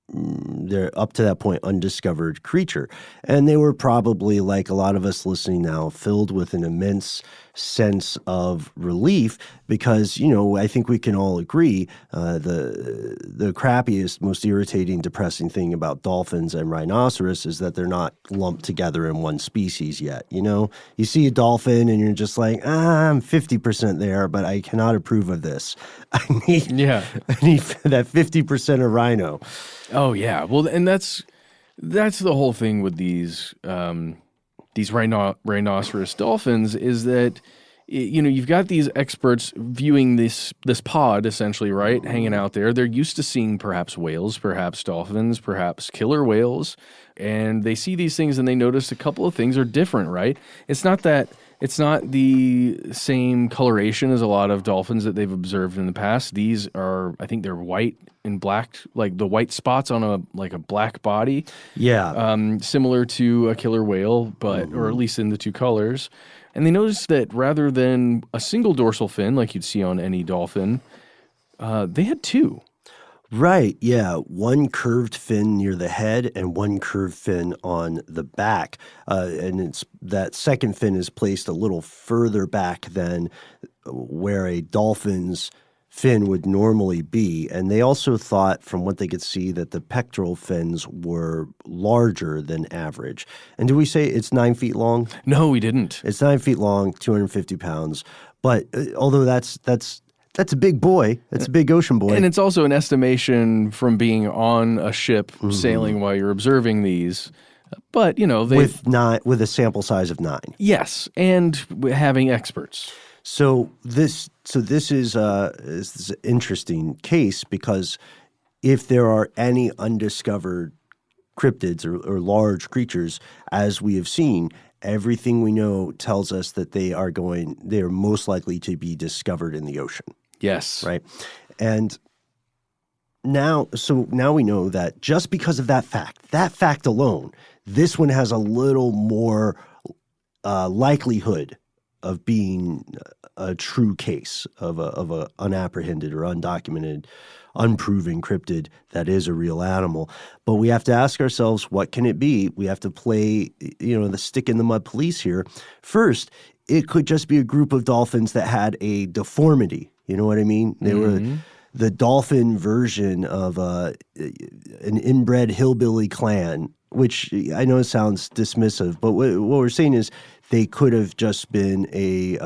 they're up to that point, undiscovered creature. And they were probably, like a lot of us listening now, filled with an immense sense of relief because, I think we can all agree the crappiest, most irritating, depressing thing about dolphins and rhinoceros is that they're not lumped together in one species yet. You see a dolphin and you're just like, I'm 50% there, but I cannot approve of this. I need that 50% of rhino. Oh yeah. Well, and that's the whole thing with these rhinoceros dolphins is that you've got these experts viewing this pod essentially, right, hanging out there. They're used to seeing perhaps whales, perhaps dolphins, perhaps killer whales, and they see these things and they notice a couple of things are different, right? It's not the same coloration as a lot of dolphins that they've observed in the past. These are, I think they're white and black, like the white spots on a black body. Yeah. Similar to a killer whale, but or at least in the two colors. And they noticed that rather than a single dorsal fin like you'd see on any dolphin, they had two. Right, yeah. One curved fin near the head and one curved fin on the back. And that second fin is placed a little further back than where a dolphin's fin would normally be. And they also thought, from what they could see, that the pectoral fins were larger than average. And did we say it's 9 feet long? No, we didn't. It's 9 feet long, 250 pounds. But although that's a big boy. It's a big ocean boy. And it's also an estimation from being on a ship sailing while you're observing these. But, with a sample size of 9. Yes, and having experts. So this is an interesting case because if there are any undiscovered cryptids or large creatures, as we have seen, everything we know tells us that they are most likely to be discovered in the ocean. Yes. Right. And now we know that just because of that fact alone, this one has a little more likelihood of being a true case of a unapprehended or undocumented, unproven cryptid that is a real animal. But we have to ask ourselves, what can it be? We have to play, the stick in the mud police here. First, it could just be a group of dolphins that had a deformity. You know what I mean? They were the dolphin version of an inbred hillbilly clan, which I know sounds dismissive, but what we're saying is they could have just been a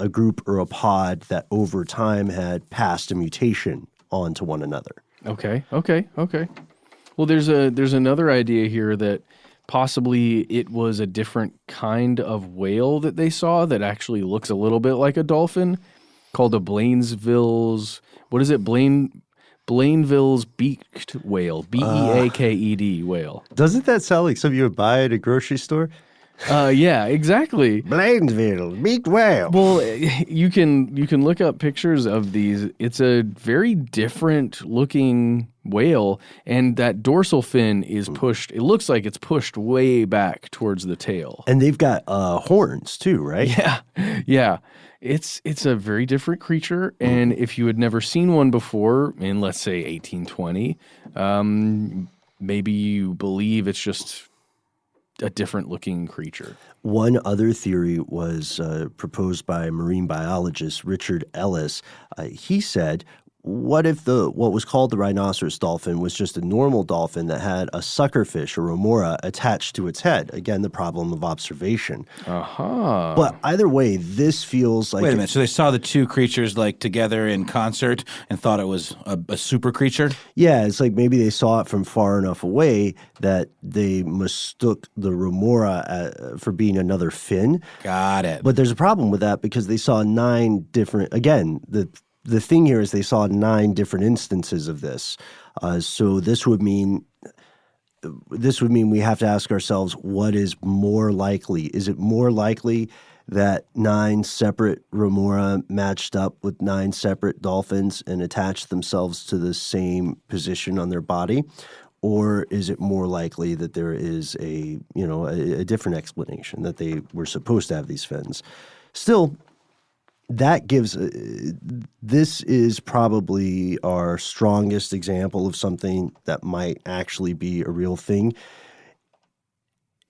group or a pod that over time had passed a mutation on to one another. Okay. Well, there's another idea here that possibly it was a different kind of whale that they saw that actually looks a little bit like a dolphin, called a Blainville's beaked whale, Beaked whale. Doesn't that sound like something you would buy at a grocery store? Yeah, exactly. Blainville, beaked whale. Well, you can look up pictures of these. It's a very different looking whale, and that dorsal fin is pushed. It looks like it's pushed way back towards the tail. And they've got horns too, right? Yeah. It's a very different creature, and if you had never seen one before in, let's say, 1820, maybe you believe it's just a different looking creature. One other theory was proposed by marine biologist Richard Ellis. He said, what if what was called the rhinoceros dolphin was just a normal dolphin that had a suckerfish or remora attached to its head? Again, the problem of observation. But either way, this feels like... Wait a minute. So they saw the two creatures together in concert and thought it was a super creature? Yeah, it's like maybe they saw it from far enough away that they mistook the remora for being another fin. Got it. But there's a problem with that because they saw 9 different... Again, the thing here is they saw 9 different instances of this. So this would mean we have to ask ourselves, what is more likely? Is it more likely that 9 separate remora matched up with 9 separate dolphins and attached themselves to the same position on their body? Or is it more likely that there is a different explanation, that they were supposed to have these fins? Still, that gives this is probably our strongest example of something that might actually be a real thing,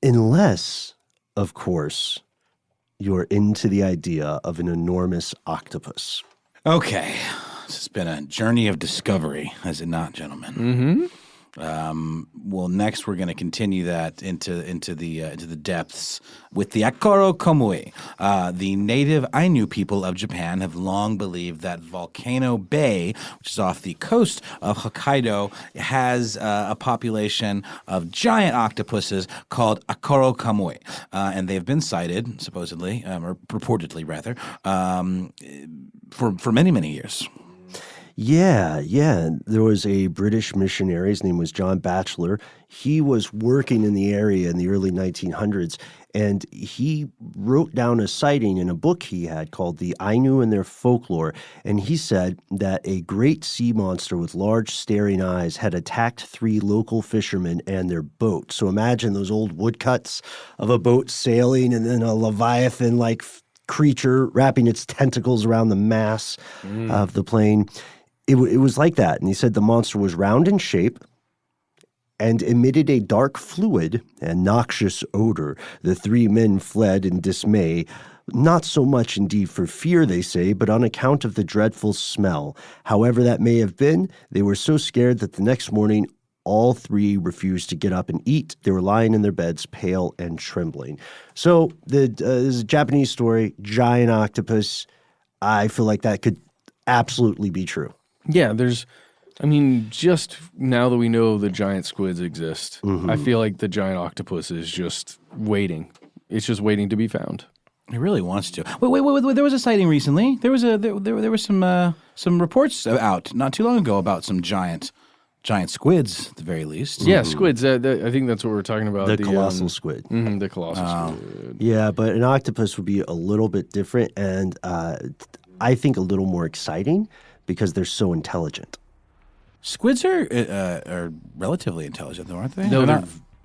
unless, of course, you're into the idea of an enormous octopus. Okay. This has been a journey of discovery, has it not, gentlemen? Mm-hmm. Well, next we're going to continue that into the depths with the aoro komui. The native Ainu people of Japan have long believed that Volcano Bay, which is off the coast of Hokkaido, has a population of giant octopuses called aoro komui, and they have been sighted, supposedly, or purportedly rather, for many years. Yeah. There was a British missionary. His name was John Batchelor. He was working in the area in the early 1900s, and he wrote down a sighting in a book he had called The Ainu and Their Folklore. And he said that a great sea monster with large staring eyes had attacked 3 local fishermen and their boat. So imagine those old woodcuts of a boat sailing and then a leviathan-like creature wrapping its tentacles around the mast of the plane. It was like that. And he said the monster was round in shape and emitted a dark fluid and noxious odor. The 3 men fled in dismay, not so much indeed for fear, they say, but on account of the dreadful smell. However that may have been, they were so scared that the next morning all 3 refused to get up and eat. They were lying in their beds, pale and trembling. So this is a Japanese story, giant octopus. I feel like that could absolutely be true. Yeah, just now that we know the giant squids exist, I feel like the giant octopus is just waiting. It's just waiting to be found. It really wants to. Wait! There was a sighting recently. There were some reports out not too long ago about some giant squids, at the very least. Yeah, squids. I think that's what we're talking about. The colossal squid. The colossal squid. Yeah, but an octopus would be a little bit different, and I think a little more exciting because they're so intelligent. Squids are relatively intelligent, though, aren't they? No,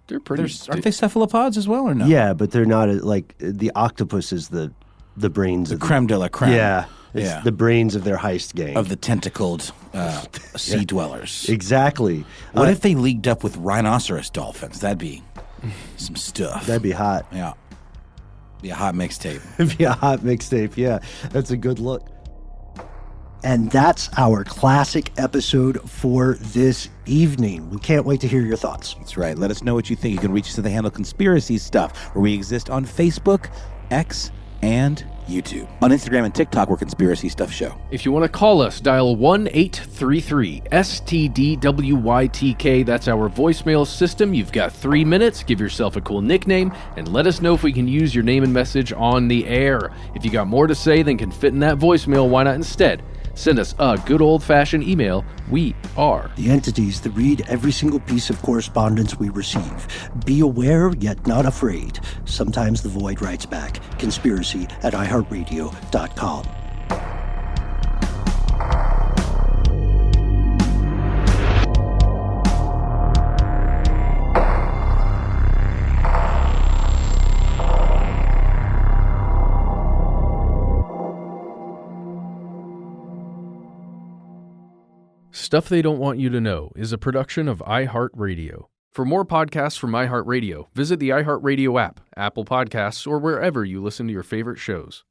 they're pretty. Aren't they cephalopods as well, or no? Yeah, but they're not like the octopus is the brains The of creme de la creme. Yeah, it's the brains of their heist gang. Of the tentacled sea dwellers. Exactly. What if they leagued up with rhinoceros dolphins? That'd be some stuff. That'd be hot. Yeah. Be a hot mixtape. It'd be a hot mixtape. Yeah, that's a good look. And that's our classic episode for this evening. We can't wait to hear your thoughts. That's right. Let us know what you think. You can reach us at the handle Conspiracy Stuff, where we exist on Facebook, X, and YouTube. On Instagram and TikTok, we're Conspiracy Stuff Show. If you want to call us, dial 1-833-STDWYTK. That's our voicemail system. You've got 3 minutes. Give yourself a cool nickname, and let us know if we can use your name and message on the air. If you got more to say than can fit in that voicemail, why not instead send us a good old-fashioned email? We are the entities that read every single piece of correspondence we receive. Be aware, yet not afraid. Sometimes the void writes back. Conspiracy@iHeartRadio.com. Stuff They Don't Want You to Know is a production of iHeartRadio. For more podcasts from iHeartRadio, visit the iHeartRadio app, Apple Podcasts, or wherever you listen to your favorite shows.